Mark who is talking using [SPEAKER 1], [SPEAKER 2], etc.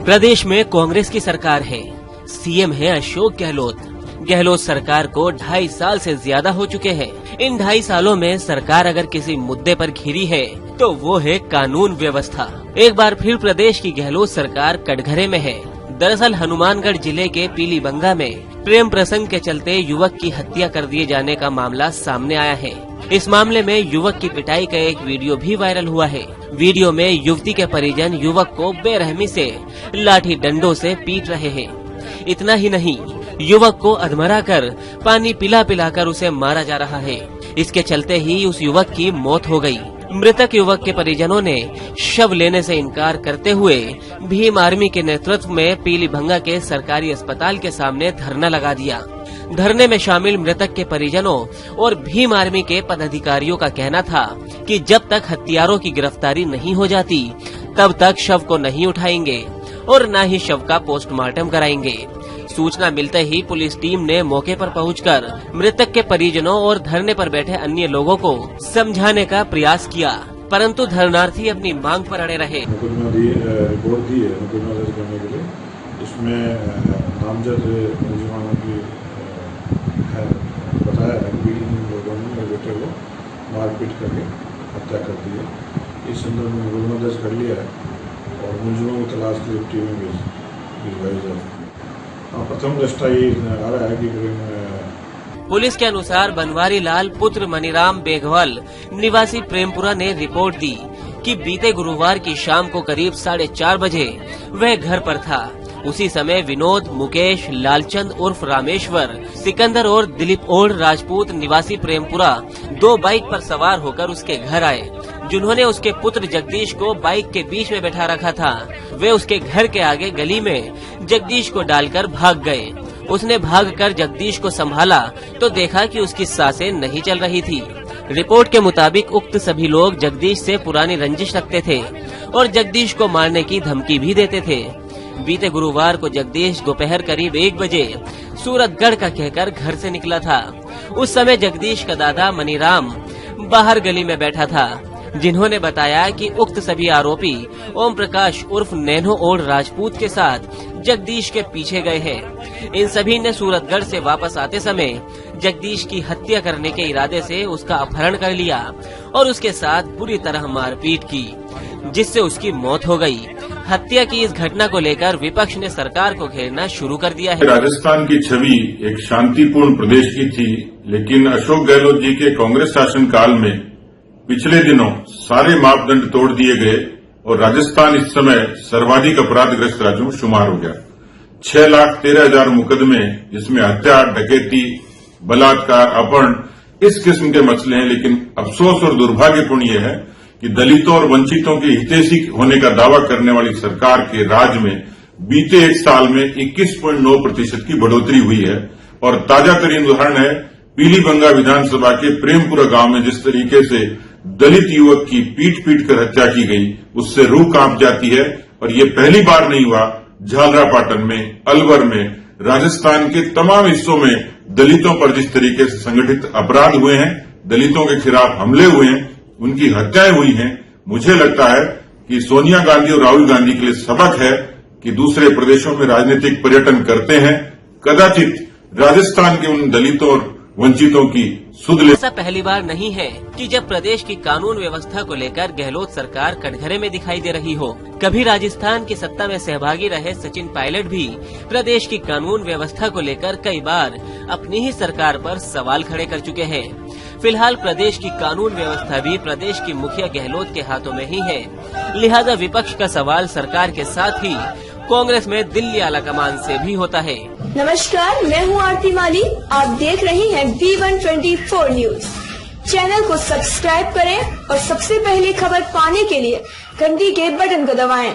[SPEAKER 1] प्रदेश में कांग्रेस की सरकार है। सीएम है अशोक गहलोत। गहलोत सरकार को 2.5 साल से ज्यादा हो चुके हैं। इन 2.5 सालों में सरकार अगर किसी मुद्दे पर घिरी है तो वो है कानून व्यवस्था। एक बार फिर प्रदेश की गहलोत सरकार कटघरे में है। दरअसल हनुमानगढ़ जिले के पीलीबंगा में प्रेम प्रसंग के चलते युवक की हत्या कर दिए जाने का मामला सामने आया है। इस मामले में युवक की पिटाई का एक वीडियो भी वायरल हुआ है। वीडियो में युवती के परिजन युवक को बेरहमी से लाठी डंडों से पीट रहे हैं। इतना ही नहीं, युवक को अधमरा कर पानी पिला पिलाकर उसे मारा जा रहा है। इसके चलते ही उस युवक की मौत हो गई। मृतक युवक के परिजनों ने शव लेने से इनकार करते हुए भीम आर्मी के नेतृत्व में पीलीभंगा के सरकारी अस्पताल के सामने धरना लगा दिया। धरने में शामिल मृतक के परिजनों और भीम आर्मी के पदाधिकारियों का कहना था कि जब तक हत्यारों की गिरफ्तारी नहीं हो जाती तब तक शव को नहीं उठाएंगे और न ही शव का पोस्टमार्टम कराएंगे। सूचना मिलते ही पुलिस टीम ने मौके पर पहुंचकर मृतक के परिजनों और धरने पर बैठे अन्य लोगों को समझाने का प्रयास किया, परंतु धरनार्थी अपनी मांग पर अड़े रहे।
[SPEAKER 2] रिपोर्ट दी है मुकदमा दर्ज करने के लिए। इसमें नामजद मुलजिमानों की बताया है कि इन लोगों ने मेरे बेटे को मारपीट करके हत्या कर दी है। इस संदर्भ में मुकदमा दर्ज कर लिया है और मुलजिमों को तलाश के लिए टीम में भिजवाई जा रही है। प्रथम दृष्टा ये आ रहा है कि
[SPEAKER 1] पुलिस के अनुसार बनवारी लाल पुत्र मनीराम बेघवल निवासी प्रेमपुरा ने रिपोर्ट दी कि बीते गुरुवार की शाम को करीब 4:30 बजे वह घर पर था। उसी समय विनोद, मुकेश, लालचंद उर्फ रामेश्वर, सिकंदर और दिलीप ओढ़ राजपूत निवासी प्रेमपुरा 2 बाइक पर सवार होकर उसके घर आए, जिन्होंने उसके पुत्र जगदीश को बाइक के बीच में बैठा रखा था। वे उसके घर के आगे गली में जगदीश को डालकर भाग गए। उसने भागकर जगदीश को संभाला तो देखा कि उसकी सांसें नहीं चल रही थी। रिपोर्ट के मुताबिक उक्त सभी लोग जगदीश से पुरानी रंजिश रखते थे और जगदीश को मारने की धमकी भी देते थे। बीते गुरुवार को जगदीश दोपहर करीब 1 बजे सूरतगढ़ का कहकर घर से निकला था। उस समय जगदीश का दादा मनीराम बाहर गली में बैठा था, जिन्होंने बताया कि उक्त सभी आरोपी ओम प्रकाश उर्फ नैनो ओढ़ राजपूत के साथ जगदीश के पीछे गए हैं। इन सभी ने सूरतगढ़ से वापस आते समय जगदीश की हत्या करने के इरादे से उसका अपहरण कर लिया और उसके साथ बुरी तरह मारपीट की, जिससे उसकी मौत हो गई। हत्या की इस घटना को लेकर विपक्ष ने सरकार को घेरना शुरू कर दिया है।
[SPEAKER 3] राजस्थान की छवि एक शांतिपूर्ण प्रदेश की थी, लेकिन अशोक गहलोत जी के कांग्रेस शासन काल में पिछले दिनों सारे मापदंड तोड़ दिए गए और राजस्थान इस समय सर्वाधिक अपराधग्रस्त राज्यों में शुमार हो गया। 6,13,000 मुकदमे, जिसमें हत्या, डकैती, बलात्कार, अपहरण इस किस्म के मसले हैं। लेकिन अफसोस और दुर्भाग्यपूर्ण यह है कि दलितों और वंचितों के हितैषी होने का दावा करने वाली सरकार के राज में बीते 1 साल में 21.9% की बढ़ोतरी हुई है। और ताजा तरीन उदाहरण है पीलीबंगा विधानसभा के प्रेमपुरा गांव में जिस तरीके से दलित युवक की पीट कर हत्या की गई, उससे रूह कांप जाती है। और ये पहली बार नहीं हुआ। झालरापाटन में, अलवर में, राजस्थान के तमाम हिस्सों में दलितों पर जिस तरीके से संगठित अपराध हुए हैं, दलितों के खिलाफ हमले हुए हैं, उनकी हत्याएं हुई हैं। मुझे लगता है कि सोनिया गांधी और राहुल गांधी के लिए सबक है कि दूसरे प्रदेशों में राजनीतिक पर्यटन करते हैं, कदाचित राजस्थान के उन दलितों और वंचितों की सुध ले।
[SPEAKER 1] ऐसा पहली बार नहीं है कि जब प्रदेश की कानून व्यवस्था को लेकर गहलोत सरकार कटघरे में दिखाई दे रही हो। कभी राजस्थान की सत्ता में सहभागी रहे सचिन पायलट भी प्रदेश की कानून व्यवस्था को लेकर कई बार अपनी ही सरकार पर सवाल खड़े कर चुके हैं। फिलहाल प्रदेश की कानून व्यवस्था भी प्रदेश की मुखिया गहलोत के हाथों में ही है। लिहाजा विपक्ष का सवाल सरकार के साथ ही कांग्रेस में दिल्ली आलाकमान से भी होता है।
[SPEAKER 4] नमस्कार, मैं हूं आरती माली। आप देख रहे हैं V124 न्यूज। चैनल को सब्सक्राइब करें और सबसे पहले खबर पाने के लिए घंटी के बटन को दबाएं।